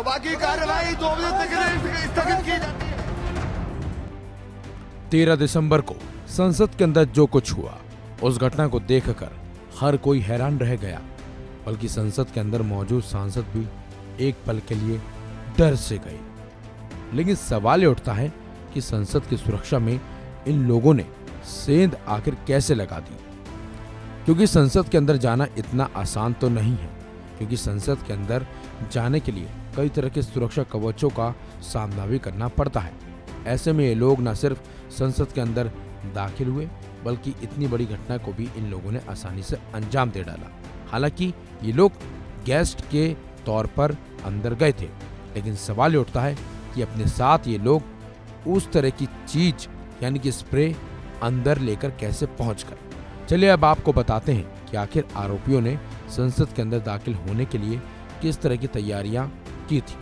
सभा की कार्यवाही 2 बजे तक के लिए स्थगित की जाती है। 13 दिसंबर को संसद के अंदर जो कुछ हुआ, उस घटना को देखकर हर कोई हैरान रह गया, बल्कि संसद के अंदर मौजूद सांसद भी एक पल के लिए डर से गए। लेकिन सवाल ये उठता है कि संसद की सुरक्षा में इन लोगों ने सेंध आखिर कैसे लगा दी, क्योंकि संसद के अंदर जाना इतना आसान तो नहीं है, क्योंकि संसद के अंदर जाने के लिए कई तरह के सुरक्षा कवचों का सामना भी करना पड़ता है। ऐसे में ये लोग न सिर्फ संसद के अंदर दाखिल हुए, बल्कि इतनी बड़ी घटना को भी इन लोगों ने आसानी से अंजाम दे डाला। हालांकि ये लोग गेस्ट के तौर पर अंदर गए थे, लेकिन सवाल ये उठता है कि अपने साथ ये लोग उस तरह की चीज यानी कि स्प्रे अंदर लेकर कैसे पहुंच गए। चलिए अब आपको बताते हैं कि आखिर आरोपियों ने संसद के अंदर दाखिल होने के लिए किस तरह की तैयारियां की थी।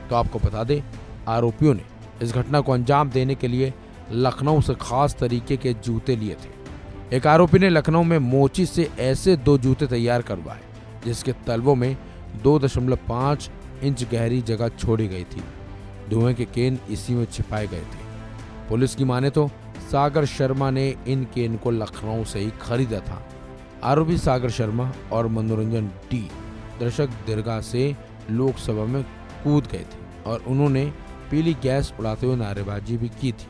तो आपको बता दें, आरोपियों ने इस घटना को अंजाम देने के लिए लखनऊ से खास तरीके के जूते लिए थे। एक आरोपी ने लखनऊ में मोची से ऐसे 2 जूते तैयार करवाए जिसके तलवों में 2.5 इंच गहरी जगह छोड़ी गई थी। धुएं के केन इसी में छिपाए गए थे। पुलिस की माने तो सागर शर्मा ने इन केन को लखनऊ से ही खरीदा था। आरोपी सागर शर्मा और मनोरंजन डी दर्शक दीर्घा से लोकसभा में कूद गए थे और उन्होंने पीली गैस उड़ाते हुए नारेबाजी भी की थी।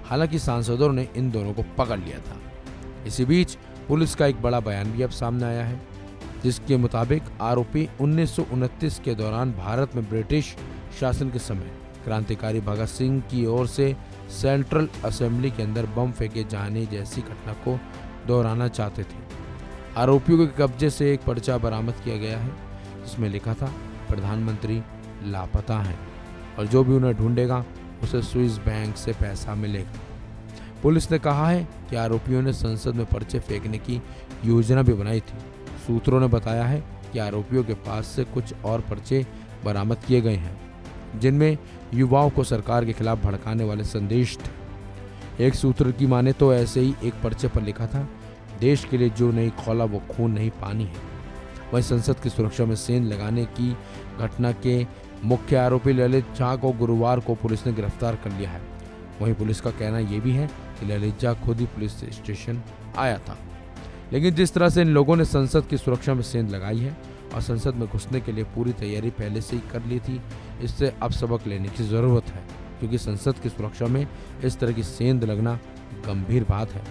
हालांकि सांसदों ने इन दोनों को पकड़ लिया था। इसी बीच पुलिस का एक बड़ा बयान भी अब सामने आया है, जिसके मुताबिक आरोपी 1929 के दौरान भारत में ब्रिटिश शासन के समय क्रांतिकारी भगत सिंह की ओर से सेंट्रल असेंबली के अंदर बम फेंके जाने जैसी घटना को दोहराना चाहते थे। आरोपियों के कब्जे से एक पर्चा बरामद किया गया है, जिसमें लिखा था प्रधानमंत्री लापता हैं और जो भी उन्हें ढूंढेगा उसे स्विस बैंक से पैसा मिलेगा। पुलिस ने कहा है कि आरोपियों ने संसद में पर्चे फेंकने की योजना भी बनाई थी। सूत्रों ने बताया है कि आरोपियों के पास से कुछ और पर्चे बरामद किए गए हैं, जिनमें युवाओं को सरकार के खिलाफ भड़काने वाले संदेश थे। एक सूत्र की माने तो ऐसे ही एक पर्चे पर लिखा था, देश के लिए जो नहीं खौला वो खून नहीं पानी है। वहीं संसद की सुरक्षा में सेंध लगाने की घटना के मुख्य आरोपी ललित झा को गुरुवार को पुलिस ने गिरफ्तार कर लिया है। वहीं पुलिस का कहना यह भी है कि ललित झा खुद ही पुलिस स्टेशन आया था। लेकिन जिस तरह से इन लोगों ने संसद की सुरक्षा में सेंध लगाई है और संसद में घुसने के लिए पूरी तैयारी पहले से ही कर ली थी, इससे अब सबक लेने की जरूरत है, क्योंकि संसद की सुरक्षा में इस तरह की सेंध लगना गंभीर बात है।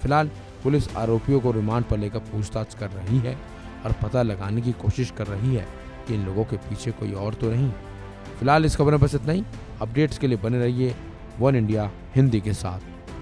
फिलहाल पुलिस आरोपियों को रिमांड पर लेकर पूछताछ कर रही है और पता लगाने की कोशिश कर रही है कि इन लोगों के पीछे कोई और तो नहीं। फिलहाल इस खबर में बस इतना ही। अपडेट्स के लिए बने रहिए वन इंडिया हिंदी के साथ।